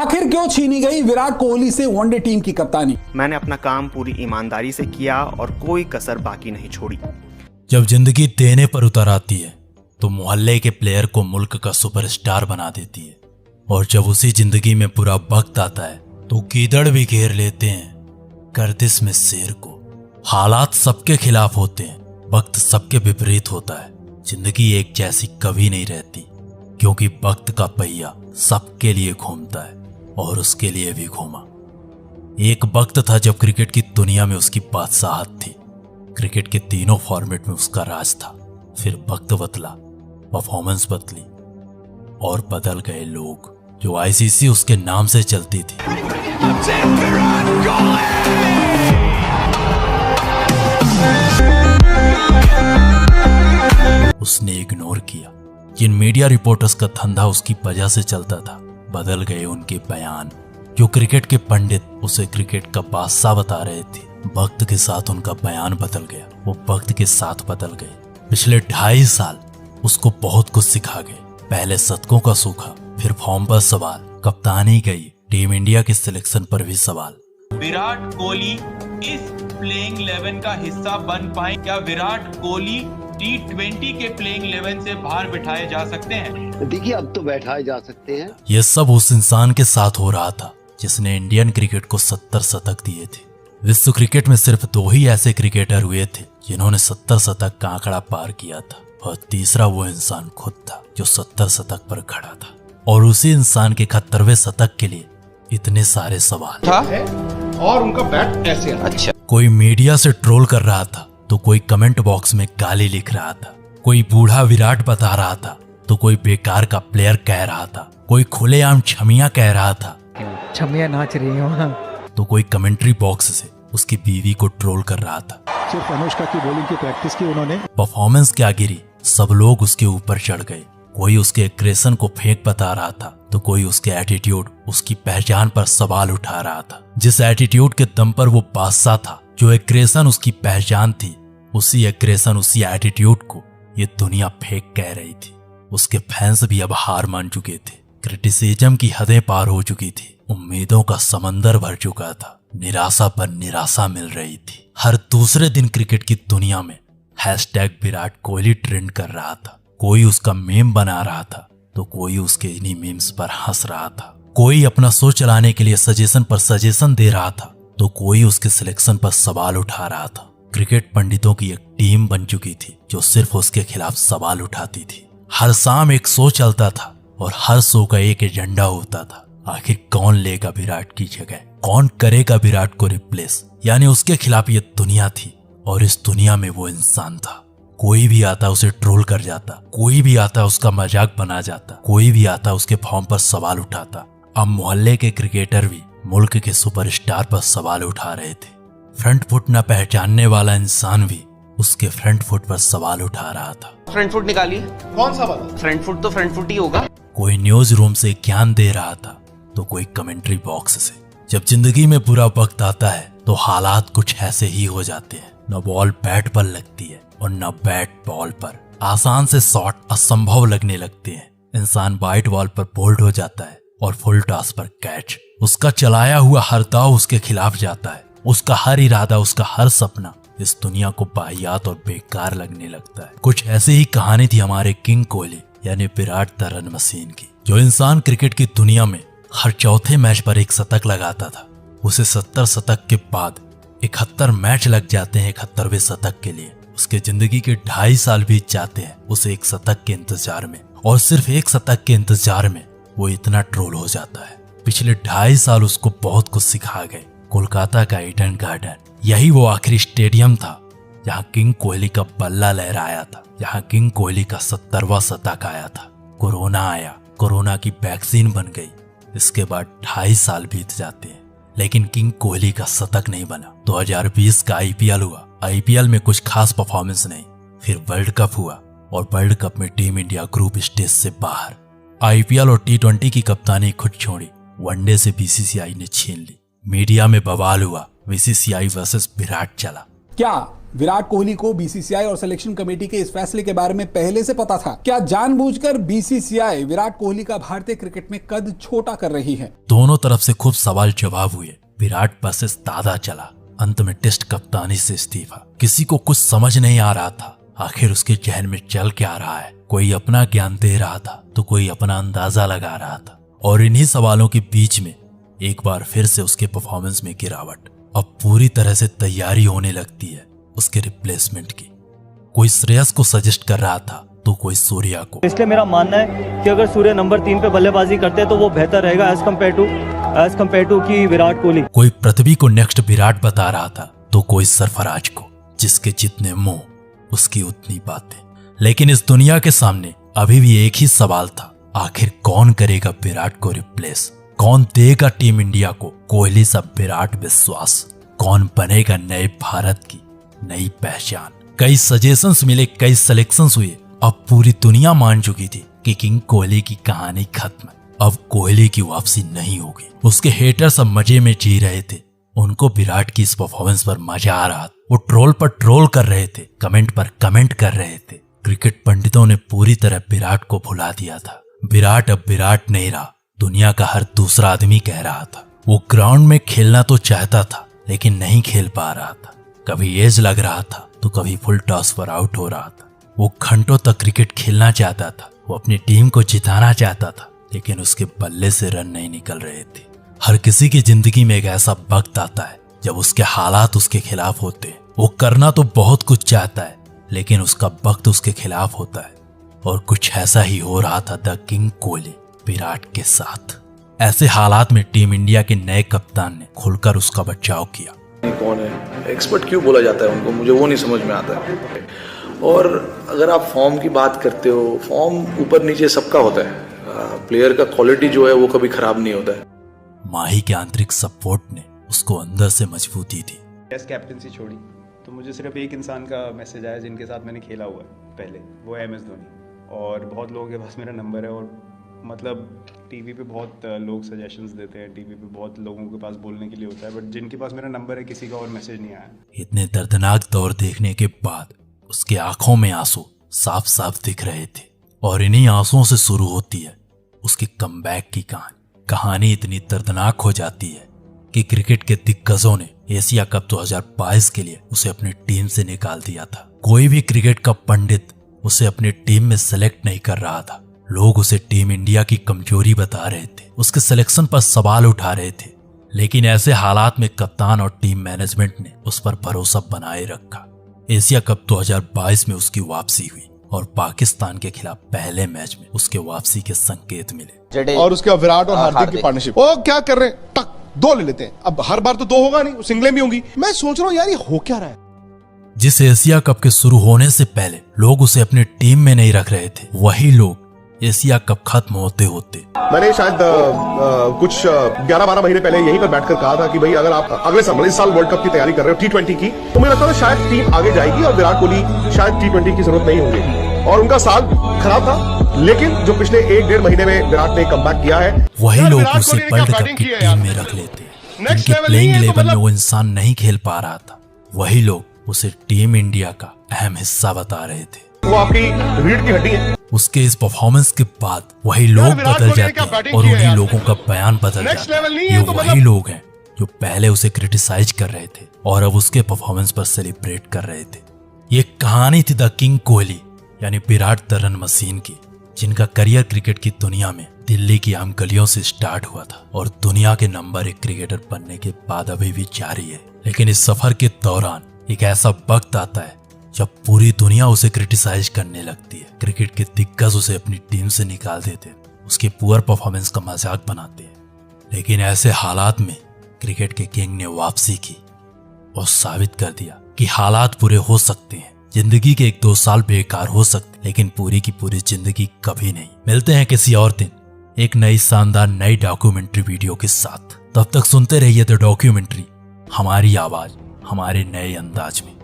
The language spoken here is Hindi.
आखिर क्यों छीनी गई विराट कोहली से वनडे टीम की कप्तानी? मैंने अपना काम पूरी ईमानदारी से किया और कोई कसर बाकी नहीं छोड़ी। जब जिंदगी देने पर उतर आती है तो मोहल्ले के प्लेयर को मुल्क का सुपरस्टार बना देती है, और जब उसी जिंदगी में बुरा वक्त आता है तो गीदड़ भी घेर लेते हैं गर्दिश में शेर को। हालात सबके खिलाफ होते हैं, वक्त सबके विपरीत होता है। जिंदगी एक जैसी कभी नहीं रहती, क्योंकि वक्त का पहिया सबके लिए घूमता है और उसके लिए भी घूमा। एक वक्त था जब क्रिकेट की दुनिया में उसकी बादशाहत थी, क्रिकेट के तीनों फॉर्मेट में उसका राज था। फिर वक्त बदला, परफॉर्मेंस बदली और बदल गए लोग। जो आईसीसी उसके नाम से चलती थी, उसने इग्नोर किया। जिन मीडिया रिपोर्टर्स का धंधा उसकी वजह से चलता था, बदल गए उनके बयान। जो क्रिकेट के पंडित उसे क्रिकेट का बादशाह बता रहे थे, वक्त के साथ उनका बयान बदल गया। वो वक्त के साथ बदल गए। पिछले 2.5 साल उसको बहुत कुछ सिखा गए। पहले शतकों का सूखा, फिर फॉर्म पर सवाल, कप्तानी गई, टीम इंडिया के सिलेक्शन पर भी सवाल। विराट कोहली इस प्लेइंग 11 का हिस्सा बन पाए? क्या विराट कोहली T20 के प्लेइंग 11 से बाहर बिठाए जा सकते हैं? देखिए, अब तो बैठाए जा सकते हैं। यह सब उस इंसान के साथ हो रहा था जिसने इंडियन क्रिकेट को 70 शतक दिए थे। विश्व क्रिकेट में सिर्फ 2 ही ऐसे क्रिकेटर हुए थे जिन्होंने 70 शतक का आंकड़ा पार किया था, और तीसरा वो इंसान खुद था जो 70 शतक पर खड़ा था। और उसी इंसान के 71वें शतक के लिए इतने सारे सवाल था और उनका बैट ऐसे अच्छा। कोई मीडिया से ट्रोल कर रहा था तो कोई कमेंट बॉक्स में गाली लिख रहा था, कोई बूढ़ा विराट बता रहा था तो कोई बेकार का प्लेयर कह रहा था, कोई खुलेआम छमिया कह रहा था, छमिया नाच रही है, तो कोई कमेंट्री बॉक्स से उसकी बीवी को ट्रोल कर रहा था। सिर्फ अनुष्का की बॉलिंग की प्रैक्टिस की उन्होंने। परफॉर्मेंस क्या गिरी, सब लोग उसके ऊपर चढ़ गए। कोई उसके एग्रेशन को फेक बता रहा था तो कोई उसके एटीट्यूड, उसकी पहचान पर सवाल उठा रहा था। जिस एटीट्यूड के दम पर वो बादशाह था, जो एग्रेशन उसकी पहचान थी, उसी एग्रेशन, उसी एटीट्यूड को ये दुनिया फेक कह रही थी। उसके फैंस भी अब हार मान चुके थे। क्रिटिसिज्म की हदें पार हो चुकी थी। उम्मीदों का समंदर भर चुका था। निराशा पर निराशा मिल रही थी। हर दूसरे दिन क्रिकेट की दुनिया में #विराट कोहली ट्रेंड कर रहा था। कोई उसका मीम बना रहा था तो कोई उसके इन्हीं मीम्स पर हंस रहा था। कोई अपना शो चलाने के लिए सजेशन पर सजेशन दे रहा था तो कोई उसके सिलेक्शन पर सवाल उठा रहा था। क्रिकेट पंडितों की एक टीम बन चुकी थी जो सिर्फ उसके खिलाफ सवाल उठाती थी। हर शाम एक शो चलता था और हर शो का एक एजेंडा होता था। आखिर कौन लेगा विराट की जगह, कौन करेगा विराट को रिप्लेस। यानी उसके खिलाफ ये दुनिया थी और इस दुनिया में वो इंसान था। कोई भी आता उसे ट्रोल कर जाता, कोई भी आता उसका मजाक बना जाता, कोई भी आता उसके फॉर्म पर सवाल उठाता। अब मोहल्ले के क्रिकेटर भी मुल्क के सुपरस्टार पर सवाल उठा रहे थे। फ्रंट फुट न पहचानने वाला इंसान भी उसके फ्रंट फुट पर सवाल उठा रहा था। फ्रंट फुट निकालिए। कौन सा वाला? फ्रंट फुट तो फ्रंट फुट ही होगा। कोई न्यूज रूम से ज्ञान दे रहा था तो कोई कमेंट्री बॉक्स से। जब जिंदगी में बुरा वक्त आता है तो हालात कुछ ऐसे ही हो जाते हैं। न बॉल बैट पर लगती है और न बैट बॉल पर। आसान से शॉट असंभव लगने लगते हैं। इंसान वाइट बॉल पर बोल्ड हो जाता है और फुल टॉस पर कैच। उसका चलाया हुआ हर दाव उसके खिलाफ जाता है। उसका हर इरादा, उसका हर सपना इस दुनिया को वाहियात और बेकार लगने लगता है। कुछ ऐसी ही कहानी थी हमारे किंग कोहली यानी विराट द रन मशीन की। जो इंसान क्रिकेट की दुनिया में हर चौथे मैच पर एक शतक लगाता था, उसे 70 शतक के बाद 71 मैच लग जाते हैं 71वें शतक के लिए। उसके जिंदगी के 2.5 साल बीत जाते हैं उसे एक शतक के इंतजार में, और सिर्फ एक शतक के इंतजार में वो इतना ट्रोल हो जाता है। पिछले 2.5 साल उसको बहुत कुछ सिखा गए। कोलकाता का ईडन गार्डन, यही वो आखिरी स्टेडियम था जहां किंग कोहली का बल्ला लहराया था, जहां किंग कोहली का 70वां शतक आया था। कोरोना आया, कोरोना की वैक्सीन बन गई। इसके बाद 2.5 साल बीत जाते हैं, लेकिन किंग कोहली का शतक नहीं बना। 2020 का IPL हुआ। IPL में कुछ खास परफॉर्मेंस नहीं। फिर वर्ल्ड कप हुआ और वर्ल्ड कप में टीम इंडिया ग्रुप स्टेज से बाहर। IPL और T20 की कप्तानी खुद छोड़ी, वनडे से BCCI ने छीन ली। मीडिया में बवाल हुआ, BCCI वर्सेस विराट चला। क्या विराट कोहली को बीसीसीआई और सिलेक्शन कमेटी के इस फैसले के बारे में पहले से पता था? क्या जानबूझकर बीसीसीआई विराट कोहली का भारतीय क्रिकेट में कद छोटा कर रही है? दोनों तरफ से खूब सवाल जवाब हुए। विराट बस दादा चला, अंत में टेस्ट कप्तानी से इस्तीफा। किसी को कुछ समझ नहीं आ रहा था आखिर उसके जहन में चल क्या रहा है। कोई अपना ज्ञान दे रहा था तो कोई अपना अंदाजा लगा रहा था, और इन्हीं सवालों के बीच में एक बार फिर से उसके परफॉर्मेंस में गिरावट। अब पूरी तरह से तैयारी होने लगती है उसके रिप्लेसमेंट की। कोई श्रेयस को सजेस्ट कर रहा था तो कोई सूर्या को। इसलिए मेरा मानना है कि अगर सूर्य नंबर 3 पे बल्लेबाजी करते तो वो बेहतर रहेगा एज कम्पेयर टू की विराट कोहली। कोई पृथ्वी को नेक्स्ट विराट बता रहा था तो कोई सरफराज को, जिसके जितने मुंह उसकी उतनी बातें। लेकिन इस दुनिया के सामने अभी भी एक ही सवाल था, आखिर कौन करेगा विराट को रिप्लेस? कौन देगा टीम इंडिया को कोहली सा विराट विश्वास? कौन बनेगा नए भारत की नई पहचान? कई सजेशंस मिले, कई सिलेक्शंस हुए। अब पूरी दुनिया मान चुकी थी कि किंग कोहली की कहानी खत्म। अब कोहली की वापसी नहीं होगी। उसके हेटर्स अब मजे में जी रहे थे। उनको विराट की इस परफॉर्मेंस पर मजा आ रहा था। वो ट्रोल पर ट्रोल कर रहे थे, कमेंट पर कमेंट कर रहे थे। क्रिकेट पंडितों ने पूरी तरह विराट को भुला दिया था। विराट अब विराट नहीं रहा, दुनिया का हर दूसरा आदमी कह रहा था। वो ग्राउंड में खेलना तो चाहता था लेकिन नहीं खेल पा रहा था। कभी एज लग रहा था तो कभी फुल टॉस पर आउट हो रहा था। वो घंटों तक क्रिकेट खेलना चाहता था, वो अपनी टीम को जिताना चाहता था, लेकिन उसके बल्ले से रन नहीं निकल रहे थे। हर किसी की जिंदगी में एक ऐसा वक्त आता है जब उसके हालात उसके खिलाफ होते हैं। वो करना तो बहुत कुछ चाहता है लेकिन उसका वक्त उसके खिलाफ होता है, और कुछ ऐसा ही हो रहा था द किंग कोहली विराट के साथ। ऐसे हालात में टीम इंडिया के नए कप्तान ने खुलकर उसका बचाव किया। कौन है, एक्सपर्ट क्यों बोला जाता है उनको, मुझे वो नहीं समझ में आता है। और अगर आप फॉर्म की बात करते हो, फॉर्म ऊपर नीचे सबका होता है। प्लेयर का क्वालिटी जो है वो कभी खराब नहीं होता है। माही के आंतरिक सपोर्ट ने उसको अंदर से मजबूती दी। टेस्ट कैप्टनसी छोड़ी तो मुझे सिर्फ एक इंसान का मैसेज आया जिनके साथ मैंने खेला हुआ है पहले, वो है MS धोनी। और बहुत लोगों के पास मेरा नंबर है, और मतलब टीवी पे बहुत लोग सजेशंस देते हैं, टीवी पे बहुत लोगों के पास बोलने के लिए होता है, बट जिनके पास मेरा नंबर है किसी का और मैसेज नहीं आया। इतने दर्दनाक दौर देखने के बाद उसके आंखों में आंसू साफ साफ दिख रहे थे, और इन्हीं आंसुओं से शुरू होती है उसकी कमबैक की कहानी इतनी दर्दनाक हो जाती है कि क्रिकेट के दिग्गजों ने एशिया कप 2022 के लिए उसे अपनी टीम से निकाल दिया था। कोई भी क्रिकेट का पंडित उसे अपनी टीम में सेलेक्ट नहीं कर रहा था। लोग उसे टीम इंडिया की कमजोरी बता रहे थे, उसके सिलेक्शन पर सवाल उठा रहे थे। लेकिन ऐसे हालात में कप्तान और टीम मैनेजमेंट ने उस पर भरोसा बनाए रखा। एशिया कप 2022 में उसकी वापसी हुई और पाकिस्तान के खिलाफ पहले मैच में उसके वापसी के संकेत मिले। और उसके विराट और हार्दिक की पार्टनरशिप, वो क्या कर रहे हैं, टक 2 ले लेते हैं। अब हर बार तो 2 होगा नहीं, सिंगलें भी होंगी। मैं सोच रहा हूँ यार ये हो क्या रहा है। जिस एशिया कप के शुरू होने से पहले लोग उसे अपनी टीम में नहीं रख रहे थे, वही लोग एशिया कप खत्म होते होते मैंने शायद कुछ 11-12 महीने पहले यहीं पर बैठकर कहा था कि भाई अगर आप अगले साल इस साल वर्ल्ड कप की तैयारी कर रहे हो T20 की, तो मुझे लगता था शायद टीम आगे जाएगी और विराट कोहली शायद T20 की जरूरत नहीं होगी। और उनका साल खराब था, लेकिन जो पिछले 1-1.5 महीने में विराट ने कमबैक किया है, वही लोग उसे वर्ल्ड कप की टीम में रख लेते। जिनके प्लेइंग लेवल में वो इंसान नहीं खेल पा रहा था, वही लोग उसे टीम इंडिया का अहम हिस्सा बता रहे थे। वो आपकी रीढ़ की हड्डी है। उसके इस परफॉर्मेंस के बाद वही लोग बदल जाते हैं और उन्हीं लोगों का बयान बदल जाता है। ये वही लोग हैं जो पहले उसे क्रिटिसाइज कर रहे थे और अब उसके परफॉर्मेंस पर सेलिब्रेट कर रहे थे। ये कहानी थी द किंग कोहली यानी विराट द रन मशीन की, जिनका करियर क्रिकेट की दुनिया में दिल्ली की आम गलियों से स्टार्ट हुआ था और दुनिया के नंबर 1 क्रिकेटर बनने के बाद अभी भी जारी है। लेकिन इस सफर के दौरान एक ऐसा वक्त आता है जब पूरी दुनिया उसे क्रिटिसाइज करने लगती है। क्रिकेट के दिग्गज उसे अपनी टीम से निकाल देते हैं, उसके पुअर परफॉर्मेंस का मजाक बनाते हैं। लेकिन ऐसे हालात में क्रिकेट के किंग ने वापसी की और साबित कर दिया कि हालात बुरे हो सकते हैं, जिंदगी के 1-2 साल बेकार हो सकते, लेकिन पूरी की पूरी जिंदगी कभी नहीं। मिलते हैं किसी और दिन एक नई शानदार नई डॉक्यूमेंट्री वीडियो के साथ। तब तक सुनते रहिए द डॉक्यूमेंट्री, हमारी आवाज हमारे नए अंदाज में।